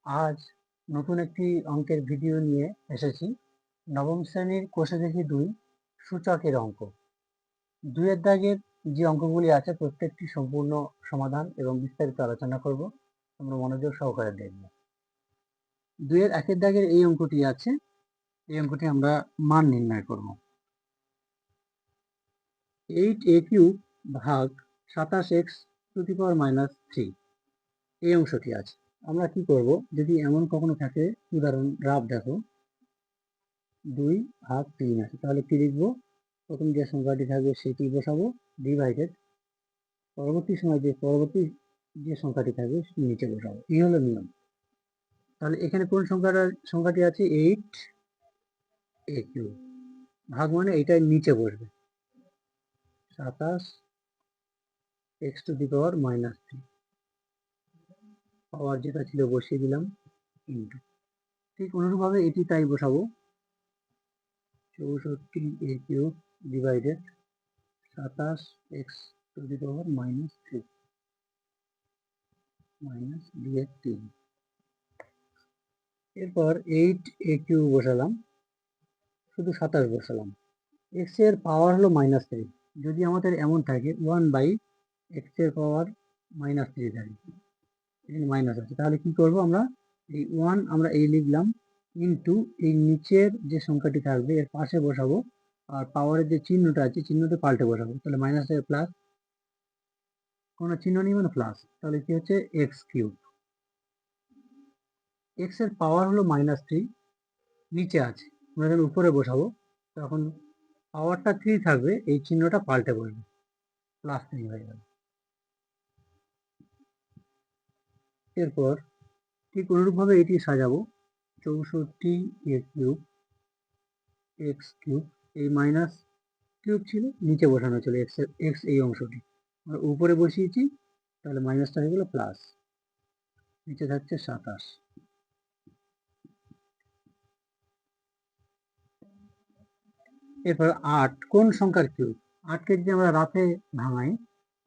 আজ নতুন একটি অঙ্কের ভিডিও নিয়ে এসেছি। নবম শ্রেণীর কোষে দেখি 2 সূচকের অঙ্ক। 2-এর দাগের যে অঙ্কগুলি আছে প্রত্যেকটি সম্পূর্ণ সমাধান এবং বিস্তারিত আলোচনা করব। তোমরা মনোযোগ সহকারে দেখবে। 2-এর 1-এর দাগের এই অঙ্কটি আছে, এই অঙ্কটি আমরা মান নির্ণয় করব। 8a³ ভাগ 27x টু দি পাওয়ার -3 এই অংশটি আছে। আমরা কি করব, যদি এমন কখনো থাকে, উদাহরণ রাব দেখো 2 ভাগ 3 আছে, তাহলে কি লিখবো? প্রথম যে সংখ্যাটি থাকবে সেটি বসাবো, ডিভাইডেড পরবর্তী যে সংখ্যাটি থাকবে নিচে বসাবো। এই হলো নিয়ম। তাহলে এখানে কোন সংখ্যাটি আছে? 8a³ ভাগ মানে এটাই নিচে বসবে, 27x টু দি পাওয়ার -3 পাওয়ার যেটা ছিল বসিয়ে দিলাম, ইন্টু। ঠিক অনুরূপভাবে এটি তাই বসাবো, 64a³ divided 27x two the পাওয়ার -3 -3। এরপর 8a³ বসালাম, শুধু 27 বসালাম। x এর পাওয়ার হলো -3। যদি আমাদের এমন থাকে 1/x এর পাওয়ার -3 থাকে, এখানে মাইনাস আছে, তাহলে কি করব আমরা? এই 1 আমরা এই লিখলাম, ইন্টু এই নিচের যে সংখ্যাটি থাকবে এর পাশে বসাবো, আর পাওয়ারের যে চিহ্নটা আছে চিহ্নটা পাল্টে বসাবো। তাহলে মাইনাস থেকে প্লাস, কোনো চিহ্ন নেই মানে প্লাস, তাহলে কি হচ্ছে? x³। x এর পাওয়ার হলো -3, নিচে আছে, আমরা যখন উপরে বসাবো তখন পাওয়ারটা 3 থাকবে, এই চিহ্নটা পাল্টে বসবে, +3 হয়ে গেল। এরপর ঠিক অনুরূপভাবে এটি সাজাবো, 64a³ x³ এই মাইনাস কিউব ছিল, নিচে বসানো ছিল x এই অংশটি, আমরা উপরে বসিয়েছি, তাহলে মাইনাসটা হয়ে গেল প্লাস, নিচে থাকছে 27। এরপর 8 কোন সংখ্যার কিউব? 8কে যদি আমরা রাফে ভাঙাই,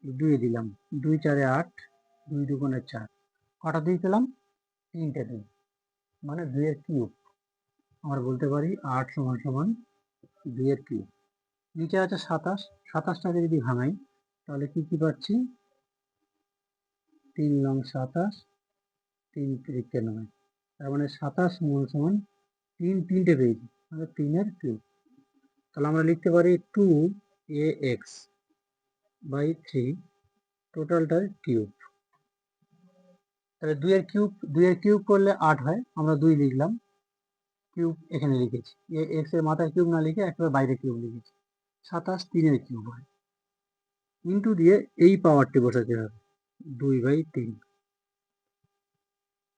2 দিলাম, 2 4 8, 2 2 4, কটা 2 পেলাম? 3টে 2, মানে 2 এর কিউব। আমরা বলতে পারি 8 = 2 এর কিউব। নিচে আছে 27, 27টাকে যদি ভাঙাই তাহলে কি কি পাচ্ছি? 3 লং 27, 3 3 9, তার মানে 27 = 3 3টে পেয়েছি, মানে 3 এর কিউব। তাহলে আমরা লিখতে পারি 2ax/3 টোটালটার কিউব। তাহলে 2 এর কিউব করলে 8 হয়, আমরা 2 লিখলাম, কিউব এখানে লিখেছি, x এর মাথায় কিউব না লিখে একেবারে বাইরে কিউব লিখেছি। 27 3 এর কিউব হয়, ইন্টু দিয়ে এই পাওয়ারটি বসাতে হবে, 2/3।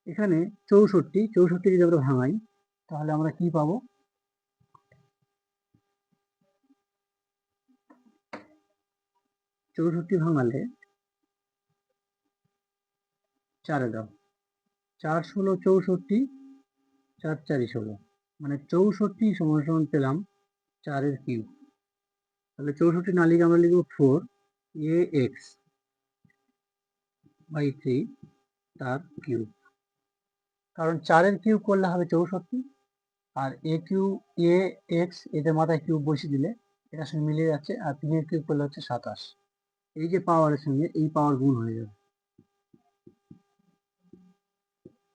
এখানে 64 যদি আমরা ভাঙাই তাহলে আমরা কি পাবো? 64 ভাঙালে 4 দাও, 4 16 64, 4 4 16, মানে 64 = পেলাম 4 এর কিউব। তাহলে 64 না লিখে আমরা লিখব 4ax/3 তার কিউব, কারণ 4 এর কিউব করলে হবে 64, আর ax এদের মাথায় কিউব বসিয়ে দিলে এটার সঙ্গে মিলে যাচ্ছে, আর 3 এর কিউব করলে হচ্ছে 27। এই যে পাওয়ারের সঙ্গে এই পাওয়ার গুণ হয়ে যাবে।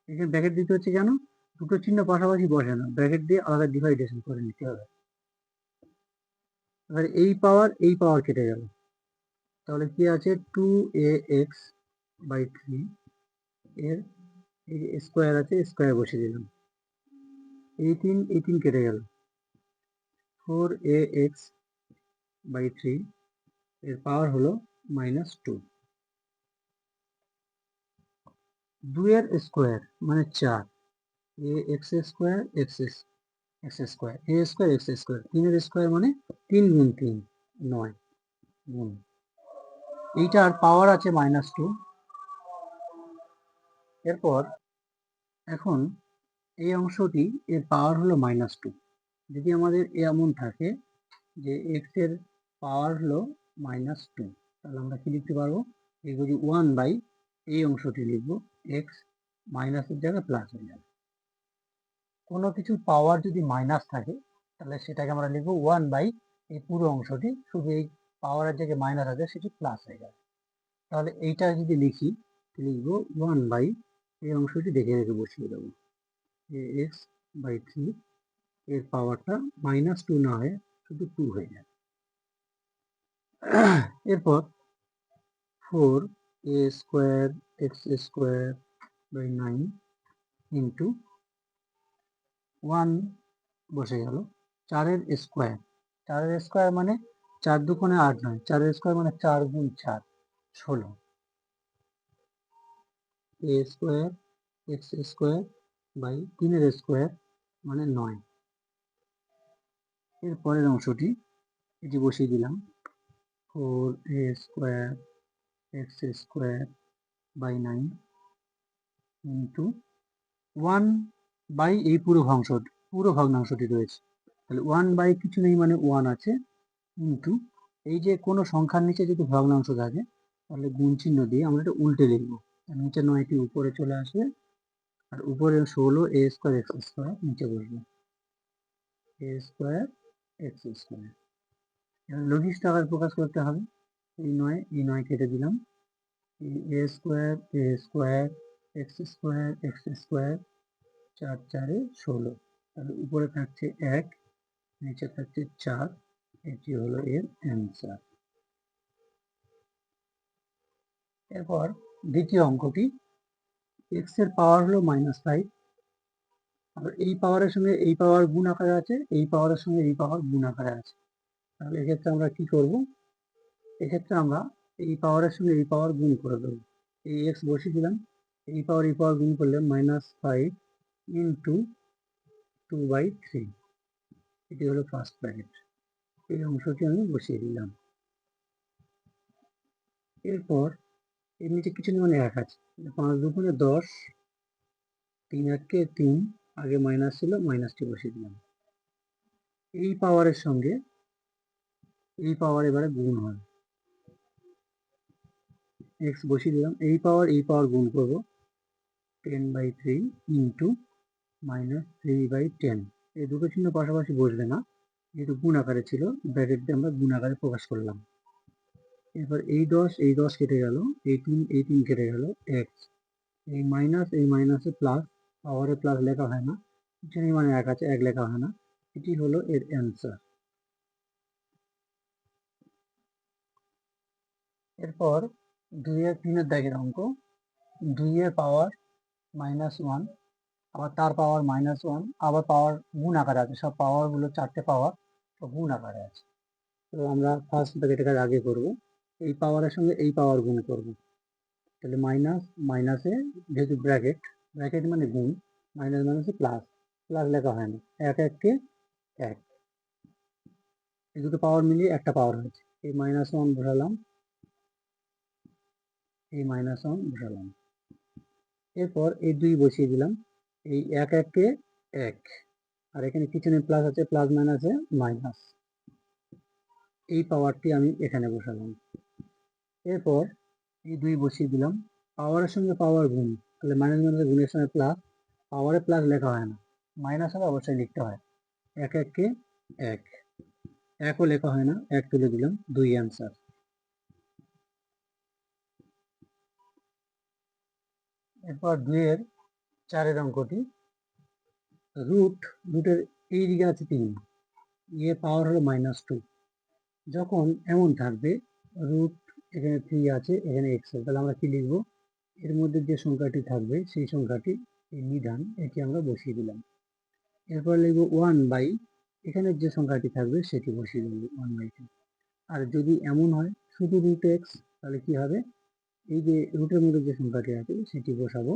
এখানে ব্র্যাকেট দিতে হচ্ছে কেন? দুটো চিহ্ন পাশাপাশি বসে না, ব্র্যাকেট দিয়ে আলাদা ডিভাইডেশন করে নিতে হবে। এবার এই পাওয়ার কেটে গেল, তাহলে কি আছে? 2ax/3 এর স্কোয়ার আছে, স্কোয়ার বসিয়ে দিলাম, 18 কেটে গেল, 4ax/3 এর পাওয়ার হলো -2। 2 এর স্কোয়ার মানে 4, ax square x square, a square x square, 3 এর স্কোয়ার মানে 3 গুণ 3 9 গুণ, এইটার পাওয়ার আছে -2। এরপর এখন এই অংশটি এর পাওয়ার হলো -2। যদি আমাদের এমন থাকে যে x এর পাওয়ার হলো -2, তাহলে আমরা কি লিখতে পারবো? এই 1 বাই এই অংশটি লিখবো, x মাইনাসের জায়গায় প্লাস হয়ে যাবে। কোনো কিছুর পাওয়ার যদি মাইনাস থাকে তাহলে সেটাকে আমরা লিখবো 1/, এই পুরো অংশটি শুধু এই পাওয়ারের জায়গায় মাইনাস আছে সেটি প্লাস হয়ে যাবে। তাহলে এইটা যদি লিখি লিখবো 1/, এই অংশটি দেখে রেখে বসিয়ে দেবো ax/3, এর পাওয়ারটা -2 না হয়ে শুধু 2 হয়ে যায়। এরপর 4a² x² / 9 1 বসে গেল 4-এর স্কোয়ার। 4-এর স্কোয়ার মানে 4 দুগুণে 8 নয়, 4-এর স্কোয়ার মানে 4 গুণ 4 16, a² x² / 3-এর স্কোয়ার মানে 9। এর পরের অংশটি এটি বসিয়ে দিলাম 4a² x² / 9 ইন্টু 1/, এই পুরো ভগ্নাংশটি রয়েছে, তাহলে 1/, কিছু নেই মানে 1 আছে, ইন্টু এই যে কোনো সংখ্যার নিচে যদি ভগ্নাংশ থাকে তাহলে গুণ চিহ্ন দিয়ে আমরা এটা উল্টে লিখব। নিচে 9টি উপরে চলে আসবে আর উপরে 16 a² x² নিচে বসবে a² x²। এবার লঘিষ্ঠ আকার প্রকাশ করতে হবে, এই 9 কেটে দিলাম, a² x² 4 4-এ 16, তাহলে উপরে থাকছে 1, নিচে থাকছে 4, এটি হলো এর অ্যান্সার। এরপর দ্বিতীয় অঙ্কটি, x এর পাওয়ার হলো -5, আর এই পাওয়ারের সঙ্গে এই পাওয়ার গুণ আকারে আছে, এই পাওয়ারের সঙ্গে এই পাওয়ার গুণ আকারে আছে। তাহলে এক্ষেত্রে আমরা কি করব, এক্ষেত্রে আমরা এই পাওয়ারের সঙ্গে এই পাওয়ার গুণ করে দেবো। এই x বসিয়ে দিলাম, এই পাওয়ার গুণ করলে -5 ইন্টু 2/3, এটি হলো ফার্স্ট ব্র্যাকেট। এই অংশটি আমি বসিয়ে দিলাম। এরপর এর নিচে কিছু নেই মানে 1 আছে, 5 দুগুণে 10, 3 1-কে 3, আগে মাইনাস ছিল মাইনাসটি বসিয়ে দিলাম। এই পাওয়ারের সঙ্গে এই পাওয়ার এবারে গুণ হয়, x বসিয়ে দিলাম, এই পাওয়ার গুণ করব 10/3 ইন্টু -3/10, এই দুটো চিহ্ন পাশাপাশি বসবে না, যেহেতু গুণ আকারে ছিল ব্র্যাকেট দিয়ে আমরা গুণ আকারে প্রকাশ করলাম। এবার এই 10 কেটে গেল, এই 3 কেটে গেল, x, এই মাইনাসে প্লাস, পাওয়ারে প্লাস লেখা হয় না, কিছু নেই মানে 1 আছে, 1 লেখা হয় না, এটি হলো এর অ্যান্সার। এরপর 2-3 দাগের অঙ্ক, 2 পাওয়ার -1, আবার তার পাওয়ার -1, আবার পাওয়ার গুণ আকারে আছে, সব পাওয়ারগুলো 4টে পাওয়ার সব গুণ আকারে আছে। তো আমরা ফার্স্ট ব্র্যাকেটের কাজ আগে করব, এই পাওয়ারের সঙ্গে এই পাওয়ার গুণ করব, তাহলে মাইনাসে যেহেতু ব্র্যাকেট মানে গুণ, মাইনাসে প্লাস লেখা হয় না, 1 1-কে 1, এই দুটো পাওয়ার মিলিয়ে একটা পাওয়ার হয়েছে, এই -1 বসালাম, এই -1 বসালাম। এরপর এই 2 বসিয়ে দিলাম, এই 1 1-কে 1, আর এখানে কিছু নেই প্লাস আছে, প্লাস মাইনাসে মাইনাস, এই পাওয়ারটি আমি এখানে বসালাম। এরপর এই 2 বসিয়ে দিলাম, পাওয়ারের সঙ্গে পাওয়ার গুণ, তাহলে মাইনাস গুণের সঙ্গে প্লাস, পাওয়ারে প্লাস লেখা হয় না, মাইনাস হলে অবশ্যই লিখতে হয়, 1 1-কে 1, 1ও লেখা হয় না, 1 তুলে দিলাম, 2 অ্যান্সার। এরপর 2-4 অঙ্কটি, রুটের এই দিকে আছে 3, এর পাওয়ার হলো -2, যখন এমন থাকবে রুট এখানে 3 আছে, এখানে x আছে, তাহলে আমরা কি লিখব, এর মধ্যে যে সংখ্যাটি থাকবে সেই সংখ্যাটি এই নিধান, এটি আমরা বসিয়ে দিলাম। এরপর লিখব 1/, এখানে যে সংখ্যাটি থাকবে সেটি বসিয়ে দেব 1/2। আর যদি এমন হয় শুধু √x, তাহলে কি হবে, এই যে রুটের মধ্যে যে সংখ্যাটি আছে সেটি বসাবো,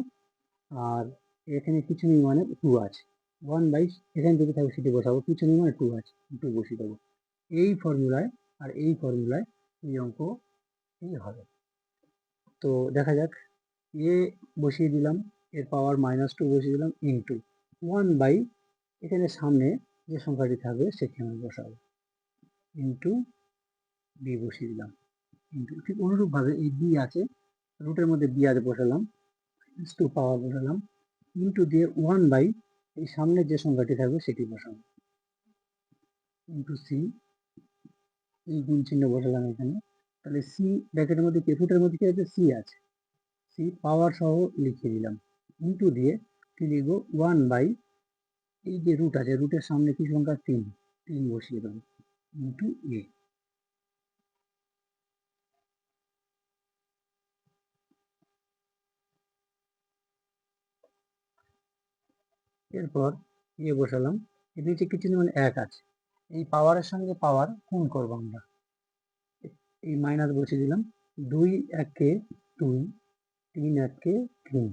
আর এখানে কিছু নেই মানে 2 আছে, 1/, এখানে যদি থাকবে সেটি বসাবো, কিছু নেই মানে 2 আছে, 2 বসিয়ে দেবো। এই ফর্মুলায় এই অঙ্কটি হবে। তো দেখা যাক, এ বসিয়ে দিলাম, এর পাওয়ার -2 বসিয়ে দিলাম, ইন্টু 1/, এখানে সামনে যে সংখ্যাটি থাকবে সেটি আমি বসাবো, ইন্টু বি বসিয়ে দিলাম, ইন্টু ঠিক অনুরূপভাবে এই বি আছে, রুটের মধ্যে বি আছে বসালাম, টু পাওয়ার বসালাম, ইন্টু দিয়ে 1 বাই এই সামনে যে সংখ্যাটি থাকবে সেটি বসাবো, ইন্টু সি, এই গুণ চিহ্ন বসালাম এখানে। তাহলে সি ব্র্যাকেটের মধ্যে ফুটের মধ্যে কি আছে, সি আছে, সি পাওয়ার সহ লিখে দিলাম, ইন্টু দিয়ে কি লিখবো 1 বাই এই যে রুট আছে, রুটের সামনে কি সংখ্যা 3, 3 বসিয়ে দেবো, ইন্টু এ। এরপর এ বসালাম, এর নিচে কিছু মানে 1 আছে, এই পাওয়ারের সঙ্গে পাওয়ার গুণ করবো আমরা, এই মাইনাস বসিয়ে দিলাম, 2 1 2, 3 1 3,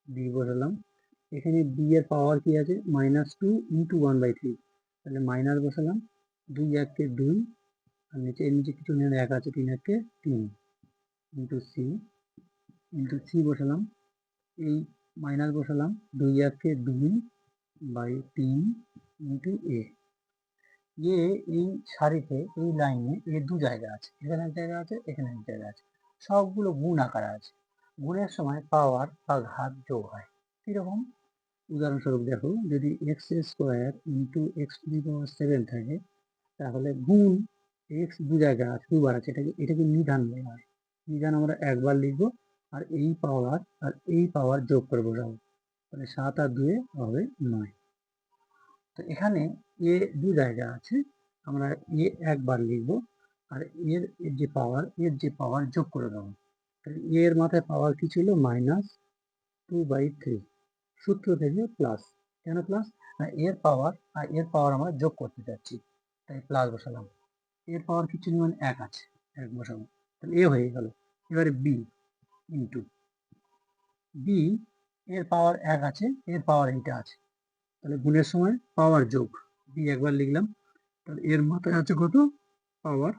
বি বসালাম, এখানে বি এর পাওয়ার কি আছে -2 ইন্টু 1/3, তাহলে মাইনাস বসালাম, 2 1 2, আর নিচে এর নিচে কিছু নেই 1 আছে, 3 1 3, ইন্টু সি বসালাম, এই মাইনাস বসালাম, 2 1 2/3 ইন্টু এ। এই সারিতে এই লাইনে এর দু জায়গা আছে, এখানে এক জায়গা আছে, এখানে এক জায়গা আছে, সবগুলো গুণ আকারে আছে। গুণের সময় পাওয়ার বা ঘাত যোগ হয়। কিরকম? উদাহরণস্বরূপ দেখো, যদি x square into x to the power 7 থাকে, তাহলে গুণ এক্স দু জায়গা আছে, দুবার আছে, এটাকে নিধান বলা হয়। নিধান আমরা একবার লিখবো, আর এই পাওয়ার যোগ করে বসাবো, তাহলে 7 আর 2 হবে 9। তো এখানে এ দু জায়গা আছে, আমরা এ একবার লিখবো, আর এর যে পাওয়ার যোগ করে দেবো। এর মাথায় পাওয়ার কি ছিল, -2/3, সূত্র থেকে প্লাস। কেন প্লাস? এর পাওয়ার আর এর পাওয়ার আমরা যোগ করতে চাচ্ছি, তাই প্লাস বসালাম। এর পাওয়ার কিছু মানে 1 আছে, 1 বসাবো, তাহলে এ হয়ে গেল। এবারে বি ইন্টু বি, এর পাওয়ার 1 আছে, এর পাওয়ার এইটা আছে, তাহলে গুণের সময় পাওয়ার যোগ, বি একবার লিখলাম, তাহলে এর মাথায় আছে কত, পাওয়ার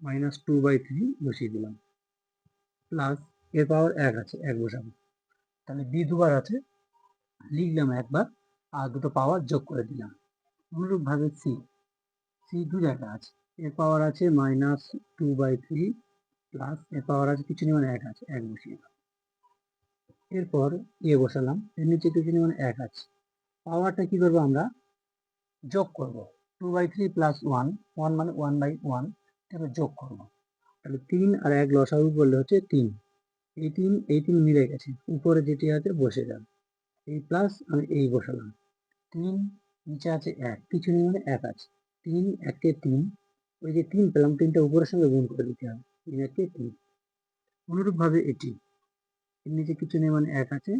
-2/3 বসিয়ে দিলাম, প্লাস এর পাওয়ার 1 আছে, 1 বসাবো, তাহলে বি দুবার আছে, লিখলাম একবার, আর দুটো পাওয়ার যোগ করে দিলাম। অনুরূপভাবে সি দু জায়গা আছে, এর পাওয়ার আছে -2/3, প্লাস এর পাওয়ার আছে কিছু নেই মানে 1 আছে, 1 বসিয়ে দিলাম। এরপর এ বসালাম, এর নিচে কিছু নেই মানে 1 আছে, পাওয়ারটা কি করবো আমরা, যোগ করব, 2/3 প্লাস 1, 1 মানে 1/1, তাহলে যোগ করবো, তাহলে 3 আর 1 লসাগু করলে হচ্ছে 3, এই 3 মিলে গেছে, উপরে যেটি আছে বসে যাবে, এই প্লাস আমি এই বসালাম, 3 নিচে আছে 1, কিছু নেই মানে 1 আছে, 3 1 3, ওই যে 3 পেলাম, 3টা উপরের সঙ্গে গুণ করে দিতে হবে, 3 1 3। অনুরূপভাবে এটি, এর নিচে কিছু নেই মানে 1 আছে,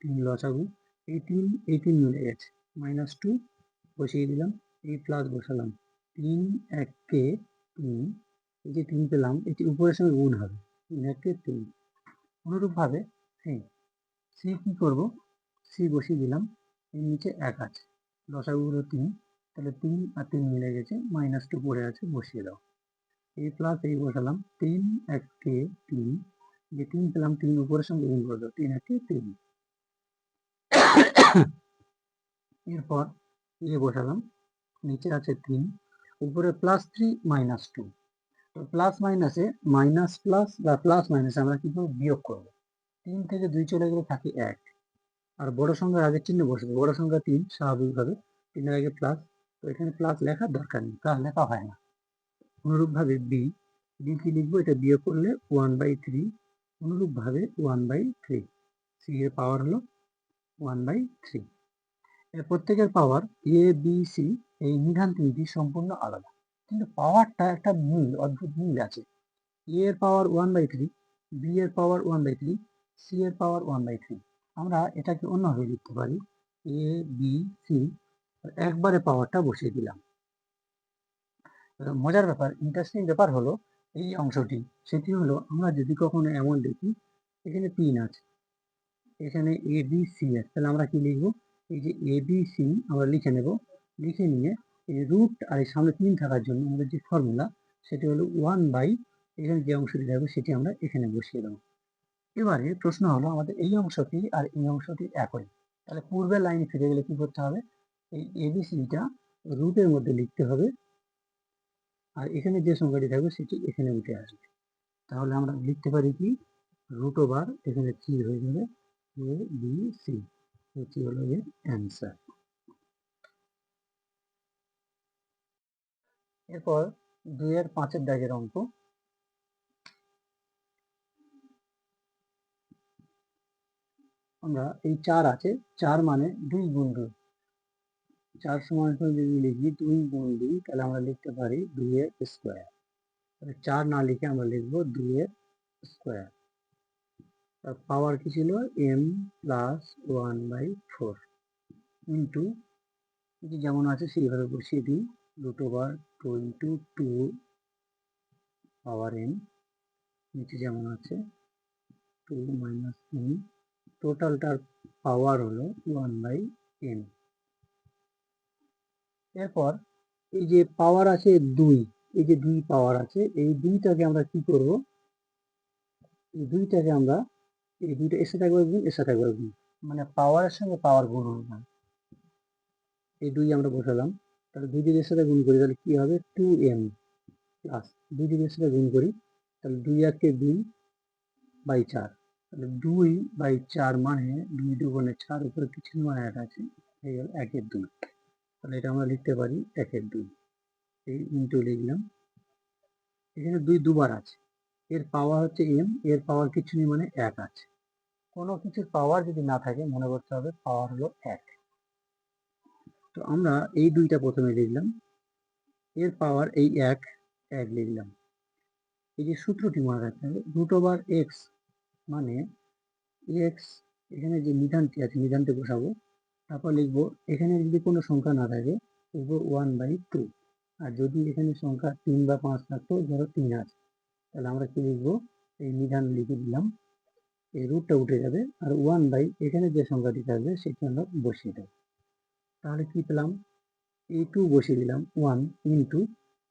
3 লসাগু, এই 3 মিলে গেছে, -2 বসিয়ে দিলাম, এই প্লাস বসালাম, 3 1 3, এই যে 3 পেলাম, এটি উপরের সঙ্গে গুণ হবে, 3 1 3। অনুরূপভাবে সি কি করব, সি বসিয়ে দিলাম, এর নিচে 1 আছে, লসাগু হলো 3, তাহলে 3 আর 3 মিলে গেছে, -2 পড়ে আছে, বসিয়ে দাও, এই প্লাস এই বসালাম, 3 1 3, যে 3 পেলাম, 3 উপরের সঙ্গে গুণ করে দাও, 3 1 3। এরপর এ বসালাম, নিচে আছে 3, উপরে +3 -2, তো প্লাস মাইনাসে মাইনাস প্লাস বা প্লাস মাইনাসে আমরা কিন্তু বিয়োগ করবো, 3 থেকে 2 চলে গেলে থাকে 1, আর বড় সংখ্যার আগের চিহ্ন বসবে, বড় সংখ্যা 3 স্বাভাবিকভাবে, 3 এর আগে প্লাস, তো এখানে প্লাস লেখার দরকার নেই, প্লাস লেখা হয় না। অনুরূপভাবে বি কি লিখবো, এটা বিয়োগ করলে 1/3, অনুরূপভাবে 1/3, সি এর পাওয়ার হলো 1/3। এর প্রত্যেকের পাওয়ার এ বি সি, এই নিধান তিনটি সম্পূর্ণ আলাদা, কিন্তু পাওয়ারটা একটা অদ্ভুত মিল আছে। এ এর পাওয়ার 1/3, বি এর পাওয়ার 1/3, সি এর পাওয়ার 1/3। আমরা এটাকে অন্যভাবে লিখতে পারি, এ বি সি, একবারে পাওয়ারটা বসিয়ে দিলাম। মজার ব্যাপার, ইন্টারেস্টিং ব্যাপার হলো এই অংশটি, সেটি হলো আমরা যদি কখনো এমন দেখি, এখানে 3 আছে, এখানে এ বি সি আছে, তাহলে আমরা কি লিখবো, এই যে এ বি সি আমরা লিখে নেব, লিখে নিয়ে এই রুট আর এই সামনে 3 থাকার জন্য আমাদের যে ফর্মুলা, সেটি হলো 1/, এখানে যে অংশটি থাকবে সেটি আমরা এখানে বসিয়ে দেবো। এবারে প্রশ্ন হলো, আমাদের এই অংশটি আর এই অংশটি একই, তাহলে পূর্বের লাইনে ফিরে গেলে কি করতে হবে, এই এবিসিটা রুটের মধ্যে লিখতে হবে, আর এখানে যে সংখ্যাটি থাকবে সেটি এখানে উঠে আসবে। তাহলে আমরা লিখতে পারি কি, রুট ওভার এখানে 3 হয়ে যাবে এ বি সি, এটি হলো এর অ্যান্সার। এরপর 2 এর 5 দাগের অঙ্ক। আমরা এই 4 আছে, 4 মানে 2 গুণ 2, 4 সমান যদি লিখি 2 গুণ 2, তাহলে আমরা লিখতে পারি 2 এর স্কোয়ার। তাহলে 4 না লিখে আমরা লিখবো 2 এর স্কোয়ার। তার পাওয়ার কি ছিল m প্লাস 1/4 ইন্টু, যেমন আছে সেইভাবে বসিয়ে দিই, রুট ওভার 2 ইন্টু 2 পাওয়ার n, নিচে যেমন আছে 2 মাইনাস m, টোটালটার পাওয়ার হলো 1/n। এরপর এই যে পাওয়ার আছে 2, এই যে 2 পাওয়ার আছে, এই 2টাকে আমরা কি করব, এই 2টাকে আমরা এই 2টা এর সাথে একবার গুণ, এর সাথে একবার গুণ, মানে পাওয়ারের সঙ্গে পাওয়ার গুণ হবে। এই 2 আমরা বসালাম, তাহলে 2 যদি এর সাথে গুণ করি তাহলে কি হবে 2m প্লাস 2 যদি এর সাথে গুণ করি তাহলে 2 একে 2/4, তাহলে 2/4 মানে 2 দুগুণে 4, উপরে কিছু নয় 1 আছে, এই হলো 1/2। তাহলে এটা আমরা লিখতে পারি 1/2, এই ইন্টু লিখলাম। এখানে 2 দুবার আছে, এর পাওয়ার হচ্ছে m, এর পাওয়ার কিছু নেই মানে 1 আছে। কোনো কিছুর পাওয়ার যদি না থাকে মনে করতে হবে পাওয়ার হলো 1। তো আমরা এই 2টা প্রথমে লিখলাম, এর পাওয়ার এই 1 লিখলাম। এই যে সূত্রটি মনে রাখতে হবে, রুট ওভার এক্স মানে এক্স, এখানে যে নিধানটি আছে নিধানটি বসাবো, তারপর লিখবো এখানে যদি কোনো সংখ্যা না থাকে লিখবো 1/2, আর যদি এখানে সংখ্যা 3 বা 5 থাকতো, ধরো 3 আছে, তাহলে আমরা কি লিখবো, এই নিধান লিখে দিলাম, এই রুটটা উঠে যাবে, আর 1 এখানে যে সংখ্যাটি থাকবে সেটি আমরা বসিয়ে দেবো। তাহলে কি পেলাম, এই 2 বসিয়ে দিলাম 1 ইন্টু,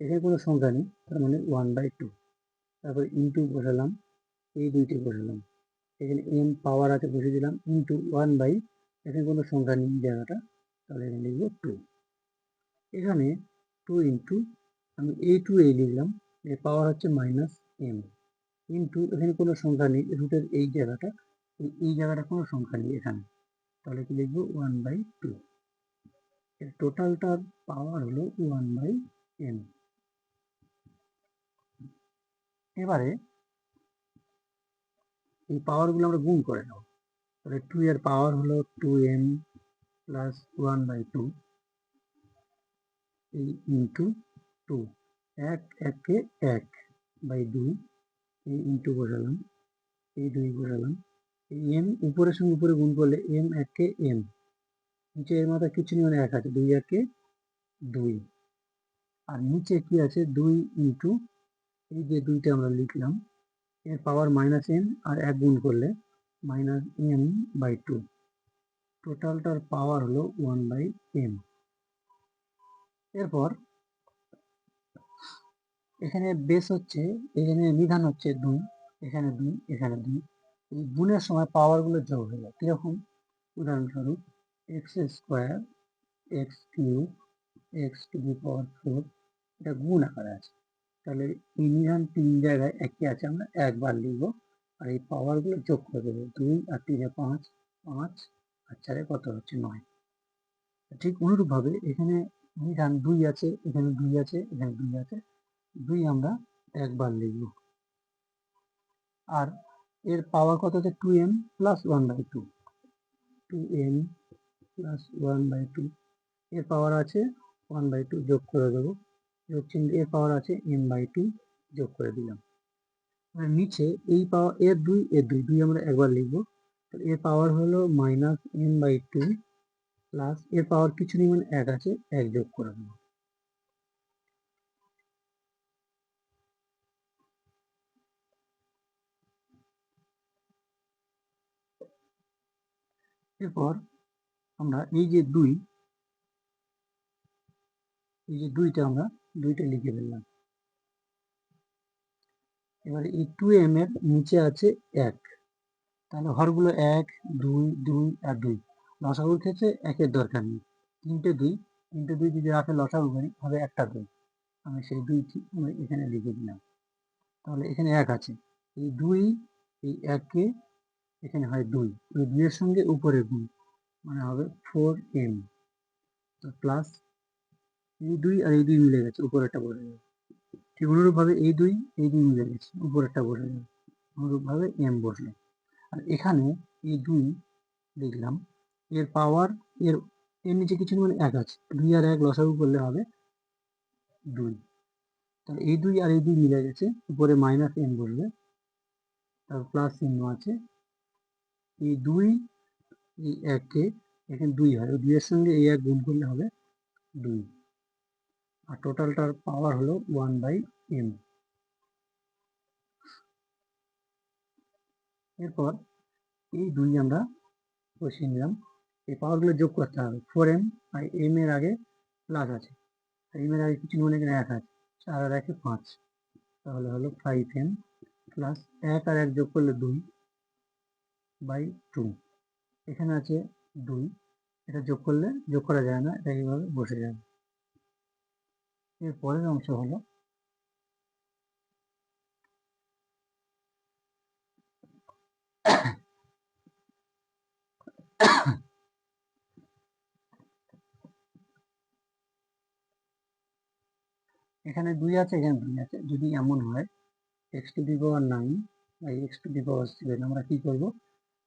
এখানে কোনো সংখ্যা নেই তার মানে 1/2, তারপর ইন্টু বসালাম, এই 2টি বসালাম, এখানে m পাওয়ার আছে বসিয়ে দিলাম, ইন্টু 1, এখানে কোনো সংখ্যা নেই জায়গাটা, তাহলে এখানে লিখবো 2। এখানে 2 ইন্টু, আমি এই 2 এই লিখলাম, এর পাওয়ার হচ্ছে মাইনাস m, ইন্টু এখানে কোনো সংখ্যা নেই, রুটের এই জায়গাটা, এই জায়গাটা কোনো সংখ্যা নেই এখানে, তাহলে কি লিখবো 1/2, এর টোটালটার পাওয়ার হলো 1/n। এবারে এই পাওয়ারগুলো আমরা গুণ করে নেব, তাহলে 2 এর পাওয়ার হলো 2m প্লাস 1/2, এই ইন্টু 2, 1 একে 1/2, এই ইন্টু বসালাম, এই 2 বসালাম, এই m উপরের সঙ্গে উপরে গুণ করলে m একে m, নিচে এর মাথায় কিছু নেই মানে 1 আছে, 2 একে 2, আর নিচে কি আছে 2 ইন্টু, এই যে 2টা আমরা লিখলাম, এর পাওয়ার মাইনাস m, আর 1 গুণ করলে মাইনাস m/2, টোটালটার পাওয়ার হলো 1/m। এরপর এখানে বেস হচ্ছে, এখানে নিধান হচ্ছে 2, এখানে 2, এখানে 2, এই গুণের সময় পাওয়ারগুলো যোগ হয়ে যায়। কিরকম, উদাহরণস্বরূপ x² x³ x⁴, এটা গুণ আকারে আছে, তাহলে এই নিধান 3 জায়গায় একই আছে, আমরা একবার লিখবো, আর এই পাওয়ারগুলো যোগ করে দেবো, 2 আর 3 5, 5 আর 4 কত হচ্ছে 9। ঠিক অনুরূপভাবে এখানে নিধান 2 আছে, এখানে 2 আছে, এখানে 2 আছে, 2 আমরা একবার লিখব, আর এর পাওয়ার কত হচ্ছে 2m প্লাস 1/2, 2m প্লাস 1/2, এর পাওয়ার আছে 1/2, যোগ করে দেবো, যোগ চিহ্ন, এর পাওয়ার আছে m/2, যোগ করে দিলাম। আর নিচে এই পাওয়ার এর 2 এর 2, 2 আমরা একবার লিখবো, এর পাওয়ার হলো মাইনাস m/2 প্লাস, এর পাওয়ার কিছু নেই মানে 1 আছে, 1 যোগ করে দেবো। এরপর আমরা এই যে 2, এই যে 2টা আমরা 2টা লিখে ফেললাম। এবারে এই 2m এর নিচে আছে 1, তাহলে হরগুলো 1 2 2 আর 2, লসাগুর ক্ষেত্রে 1-এর দরকার নেই, 3টে 2, 3টে 2 যদি রাখে লসাগু করি হবে একটা 2, আমি সেই 2টি এখানে লিখে দিলাম। তাহলে এখানে 1 আছে, এই 2 এই 1কে এখানে হয় 2, ওই 2 এর সঙ্গে উপরে গুণ মানে হবে 4m, তো প্লাস এই 2 আর এই 2 মিলে গেছে, উপরেরটা বসে যাবে। ঠিক অনুরূপভাবে এই 2 মিলে গেছে, উপরেরটা বসে যাবে, অনুরূপভাবে m বসলো। আর এখানে এই 2 লিখলাম, এর পাওয়ার এর নিচে কিছু মানে 1 আছে, 2 আর 1 লসাগু করলে হবে 2, তাহলে এই 2 আর এই 2 মিলে গেছে, উপরে মাইনাস m বসবে, তারপর প্লাস চিহ্ন আছে, এই 2 এই 1কে এখানে 2 হয়, 2 এর সঙ্গে এই 1 গুণ করলে হবে 2, আর টোটালটার পাওয়ার হলো 1/m। এরপর এই 2 আমরা বসিয়ে নিলাম, এই পাওয়ারগুলো যোগ করতে হবে, 4m আর m এর আগে প্লাস আছে, আর m এর আগে কিছু মনে এখানে 1 আছে, 4 আর 1 5, তাহলে হলো 5m প্লাস 1 আর 1 যোগ করলে 2/2, এখানে আছে 2, এটা যোগ করলে যোগ করা যায় না, এটা এইভাবে বসে যাবে। এর পরের অংশ হলো এখানে 2 আছে, এখানে 2 আছে, যদি এমন হয় x⁴9 বা x⁴7, আমরা কি করব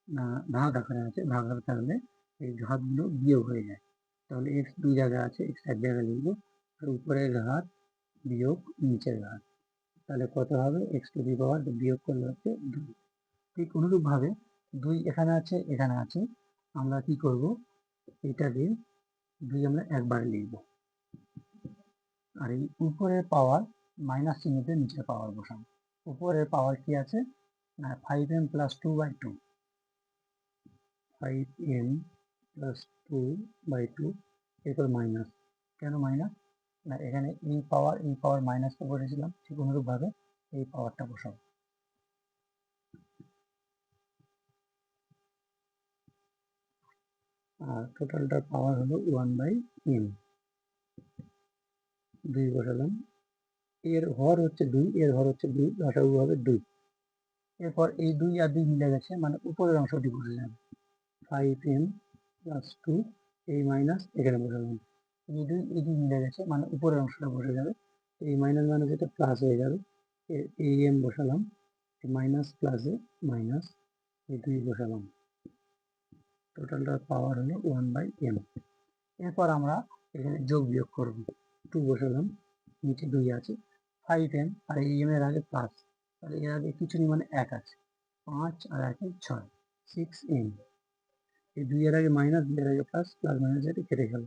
না, ভাগ আকারে আছে, ভাগ আকারে থাকলে এই ঘাতগুলো বিয়োগ হয়ে যায়, তাহলে x 2 জায়গায় আছে, x 1 জায়গায় লিখবো, আর উপরের ঘাত বিয়োগ নিচের ঘাত, তাহলে কত হবে, x⁴ বিয়োগ করলে হচ্ছে 2। ঠিক অনুরূপভাবে 2 এখানে আছে, এখানে আছে, আমরা কি করব, এটাকে 2 আমরা একবারে লিখব, আর এই উপরের পাওয়ার মাইনাস চিহ্নতে নিচের পাওয়ার বসাবো। উপরের পাওয়ার কি আছে না, 5m প্লাস 2/2, 5m প্লাস 2/2, এরপর মাইনাস, কেন মাইনাস না, এখানে এই পাওয়ার মাইনাসটা বসেছিলাম, ঠিক অনুরূপভাবে এই পাওয়ারটা বসাবো, আর টোটালটার পাওয়ার হলো 1/m, 2 বসালাম, এর হর হচ্ছে 2, এর হর হচ্ছে 2, লসাগু হবে 2। এরপর এই 2 আর 2 মিলে গেছে, মানে উপরের অংশটি বসে যাবে, 5m প্লাস 2, এই মাইনাস এখানে বসালাম, এই 2 মিলে গেছে, মানে উপরের অংশটা বসে যাবে, এই মাইনাস মাইনাস এটা প্লাস হয়ে যাবে, এই m বসালাম, মাইনাস প্লাসে মাইনাস, এই 2 বসালাম, টোটালটার পাওয়ার হলো 1/m। এরপর আমরা এখানে যোগ বিয়োগ করব, 2 বসালাম, নিচে 2 আছে, 5m আর এই m এর আগে প্লাস, তাহলে এর আগে কিছু নেই মানে 1 আছে, 5 আর 1 6, 6m, এই 2 এর আগে মাইনাস, 2 এর আগে প্লাস, প্লাস মাইনাস এটা কেটে গেল,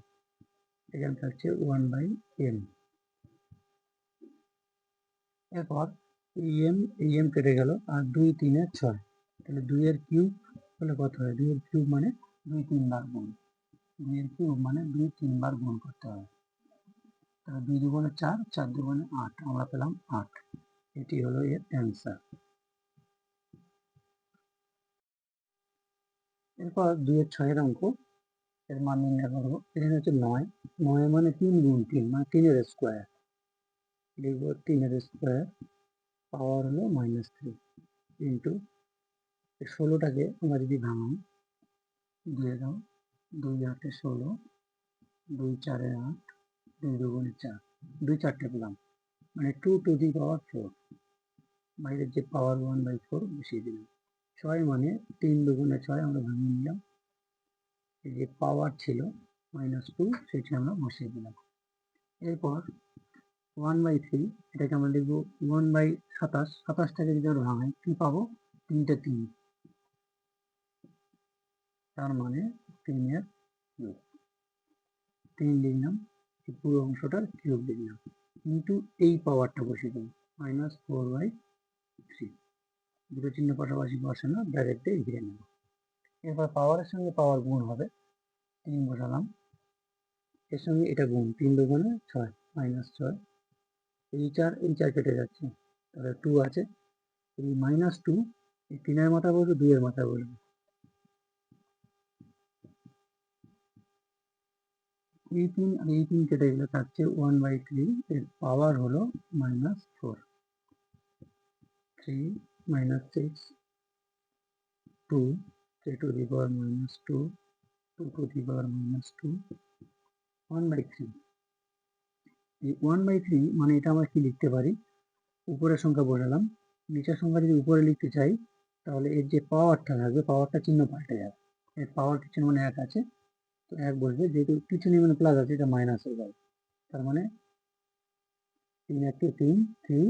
এখানে থাকছে 1/m। এরপর এই m কেটে গেল, আর 2 3 এ 6, তাহলে 2 এর কিউব হলে কত হয়, 2 এর কিউব মানে 2 3 বার গুণ, 2 এর কিউব মানে 2 3 বার গুণ করতে হবে, তাহলে 2 দুগুণে 4, 4 দুগুণে 8, আমরা পেলাম 8, এটি হলো এর অ্যান্সার। এরপর 2 এর 6 এর অঙ্ক, এর মান নির্ণয় করবো, এখানে হচ্ছে 9, 9 মানে 3 গুণ 3 মানে 3 এর স্কোয়ার, লিখবো 3 এর স্কোয়ার, পাওয়ার হলো -3, ইন্টু 16টাকে আমরা যদি ভাঙাই, দিয়ে দাও, 2 8 এ 16, 2 4 এ 8, 2 দুগুণে 4, 2 4টে পেলাম, মানে 2 টু দি পাওয়ার 4, বাইরের যে পাওয়ার 1/4 বসিয়ে দিলাম, 6 মানে 3 দুগুণে 6, আমরা ভাঙিয়ে নিলাম, এই যে পাওয়ার ছিল -2, সেটি আমরা বসিয়ে দিলাম। এরপর 1/3, এটাকে আমরা লিখবো 1/27, 27টাকে যদি আমরা ভাঙাই কি পাবো, 3টে 3, তার মানে 3 এর কিউব, 3 লিখলাম, এই পুরো অংশটার কিউব লিখলাম, কিন্তু এই পাওয়ারটা বসিয়ে দেবো, -4/3, দুটো চিহ্ন পাশাপাশি বসে না, ডাইরেক্ট ঘিরে নেব। এরপর পাওয়ারের সঙ্গে পাওয়ার গুণ হবে, 3 বসালাম, এর সঙ্গে এটা গুণ, 3 দুগুণে 6, -6, এই 4 কেটে যাচ্ছে, তাহলে 2 আছে, এই -2 এই 3 এর মাথা বলবো, 2 এর মাথা বলবো, এই 3 আর এই 3 কেটে গেলে থাকছে 1/3, এর পাওয়ার হলো -4, 3 - 6 2 3 to the power minus 2 2 to the power minus 2 1/3। এই 1/3 মানে এটা আমরা কি লিখতে পারি, উপরের সংখ্যা বসালাম, নিচের সংখ্যা যদি উপরে লিখতে চাই তাহলে এর যে পাওয়ারটা থাকবে পাওয়ারটা চিহ্ন পাল্টে যাবে। এর পাওয়ার কিছু মানে 1 আছে, তো 1 বসবে, যেহেতু কিছু নেই মানে প্লাস আছে, এটা মাইনাস হয়ে যাবে। তার মানে 3 1 3 3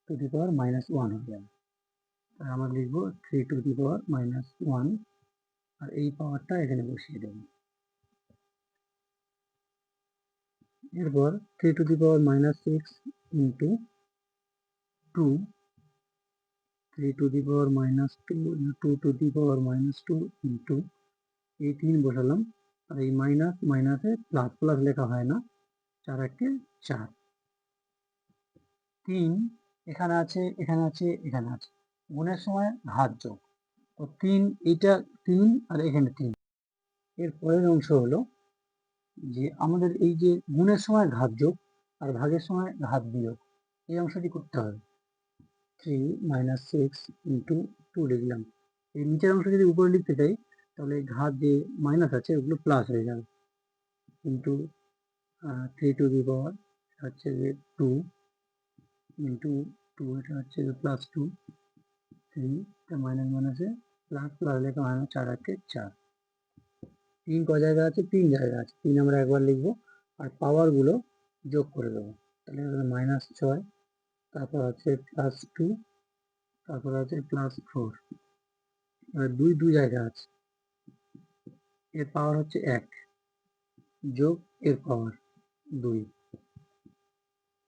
টু দি পাওয়ার মাইনাস 1 হয়ে যাবে। তাই আমরা লিখবো 3 টু দি পাওয়ার মাইনাস 1, আর এই পাওয়ারটা এখানে বসিয়ে দেব। এরপর 3 two the power minus 6 into 2 3 to the power minus 2 2 to the power minus 2 into এই 3 বসালাম, আর এই মাইনাস মাইনাসে প্লাস, প্লাস লেখা হয় না, 4 1 4 3 এখানে আছে এখানে আছে এখানে আছে, গুণের সময় ঘাত যোগ, তো 3 এটা 3 আর এখানে 3। এর পরের অংশ হলো যে আমাদের এই যে গুণের সময় ঘাত যোগ আর ভাগের সময় ঘাত বিয়োগ, এই অংশটি করতে হবে। 3 minus 6 into 2 লিখলাম। এই নিচের অংশ যদি উপরে লিখতে চাই তাহলে ঘাত যে মাইনাস আছে ওগুলো প্লাস হয়ে যাবে, কিন্তু 3 টু দি পাওয়ার হচ্ছে যে 2 ইন্টু 2, এটা হচ্ছে যে প্লাস 2, 3 এটা মাইনাস মাইনাসে প্লাস, প্লাস লেখা হয় না, 4 1 4। 3 ক জায়গা আছে, 3 জায়গা আছে, 3 আমরা একবার লিখবো, আর পাওয়ারগুলো যোগ করে দেবো। তাহলে মাইনাস 6, তারপর আছে প্লাস 2, তারপর আছে প্লাস 4, দুই দুই জায়গা আছে, এর পাওয়ার হচ্ছে 1 যোগ এর পাওয়ার 2,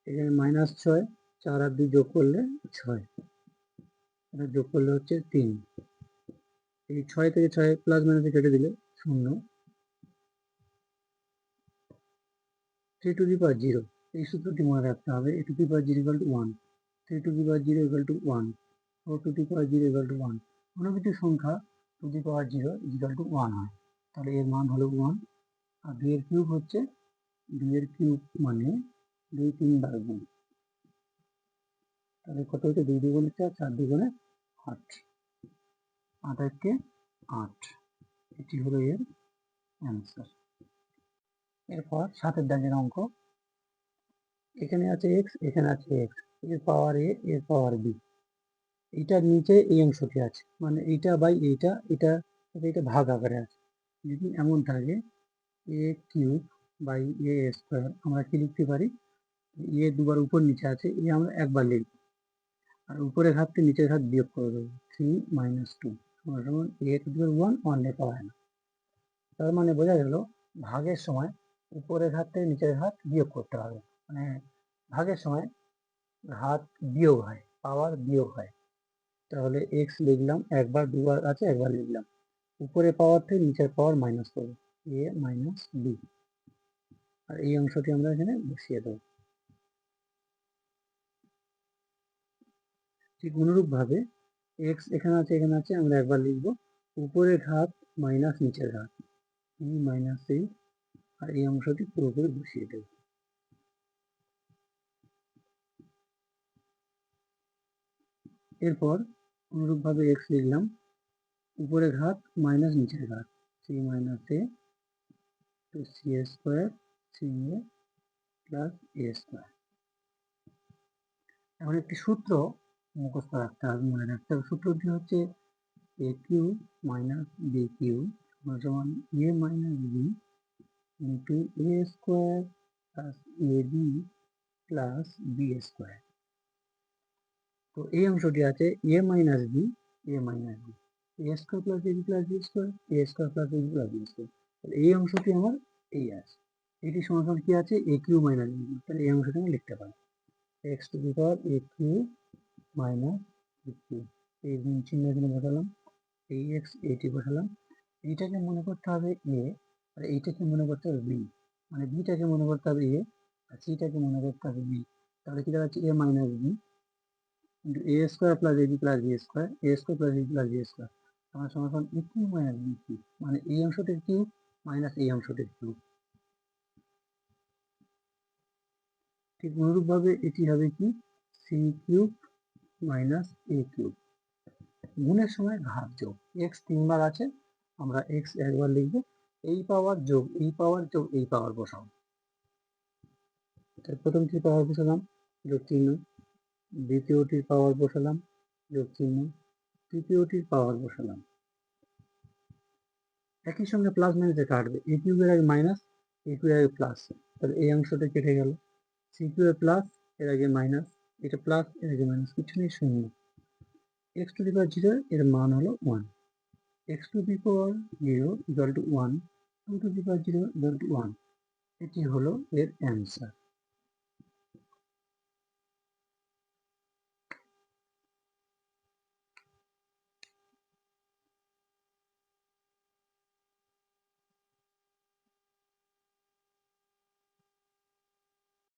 এখানে মাইনাস 6, 4 আর 2 যোগ করলে 6, এটা যোগ করলে হচ্ছে 3। এই 6 থেকে 6 প্লাস মাইনাসে কেটে দিলে 0। 3 টু দি পাওয়ার 0, এই সূত্রটি মনে রাখতে হবে, a two the power 0 equal to 1, 3 two the power 0 equal to 1, 4 two the power 0 equal to 1। কোনো কিছু সংখ্যা two the power 0 equal to 1 হয়, তাহলে এর মান হলো 1। আর 2 এর কিউব হচ্ছে, 2 এর কিউব মানে 2 3 বার গুণ, তাহলে কত হচ্ছে, 2 2 4, 4 2 8, 8 1 8, এটি হলো এর অ্যান্সার। এরপর 7 দাগের অঙ্ক, এখানে আছে x, এখানে আছে x, এর পাওয়ার a, এর পাওয়ার b, এইটার নিচে এই অংশটি আছে, মানে এইটা বাই এইটা, এটা এটা ভাগ আকারে আছে। যদি এমন থাকে a cube by a square, আমরা কি লিখতে পারি, এ দুবার উপর নিচে আছে, এ আমরা একবার লিখব, আর উপরের ঘাত থেকে নিচের ঘাত বিয়োগ করে দেবো, 3 minus 2 সমান a টু দি পাওয়ার 1 লেখা হয় না। তার মানে বোঝা গেল ভাগের সময় উপরের ঘাত থেকে নিচের ঘাত বিয়োগ করতে হবে, মানে ভাগের সময় ঘাত বিয়োগ হয়, পাওয়ার বিয়োগ হয়। তাহলে x লিখলাম, একবার দুবার আছে একবার লিখলাম, উপরে পাওয়ার থেকে নিচের পাওয়ার মাইনাস করবো, a মাইনাস b, আর এই অংশটি আমরা এখানে বসিয়ে দেবো। ঠিক অনুরূপ ভাবে x এখানে আছে এখানে আছে, আমরা একবার লিখবো, উপরের ঘাত মাইনাস নিচের ঘাত, e মাইনাস এই, আর এই অংশটি পুরোপুরি বসিয়ে দেব। এরপর অনুরূপ ভাবে x লিখলাম, উপরের ঘাত মাইনাস নিচের ঘাত, c minus a two c square c a plus a square. এখন একটি সূত্র মুখস্থ রাখতে হবে, মনে রাখতে হবে, সূত্রটি হচ্ছে a cube minus b cube সমান a minus b into a square plus ab plus b square. তো এই অংশটি আছে a minus b, a minus b, a square plus ab plus b square, a square plus ab plus b square. তাহলে এই অংশটি আমার এই আছে, এটি সমান কি আছে, a কিউব মাইনাস b, তাহলে এই অংশটি আমি লিখতে পারি x two the power a cube minus b cube. এই চিহ্ন এখানে বসালাম, এই x এটি বসালাম, এইটাকে মনে করতে হবে a, আর এইটাকে মনে করতে হবে b, মানে বিটাকে মনে করতে হবে a, আর সিটাকে মনে করতে হবে b। তাহলে কি দাঁড়াচ্ছে, a minus b into a square plus ab plus b square, a square plus b plus b square, আমার সমান a cube minus b cube, মানে এই অংশটির কিউব মাইনাস এই অংশটির কিউব। ঠিক অনুরূপভাবে এটি হবে কি, c cube minus a cube. গুণের সময় ঘাত যোগ, এক্স তিনবার আছে, আমরা এক্স একবার লিখবো, এই পাওয়ার যোগ এই পাওয়ার যোগ এই পাওয়ার বসাবো। প্রথমটির পাওয়ার বসালাম, যোগ চিহ্ন, দ্বিতীয়টির পাওয়ার বসালাম, যোগ চিহ্ন, তৃতীয়টির পাওয়ার বসালাম। একই সঙ্গে প্লাস মাইনাসে কাটবে, এ কিউবের আগে মাইনাস, এ কিউবের আগে প্লাস, তাহলে এই অংশটা কেটে গেল। সি কিউবের প্লাস, এর আগে মাইনাস, এটা প্লাস, এর আগে মাইনাস, কিছু নেই, শূন্য। X to the power zero এর মান হলো 1, x to the power zero equal to 1, 2 two the power zero equal to 1, এটি হলো এর অ্যান্সার।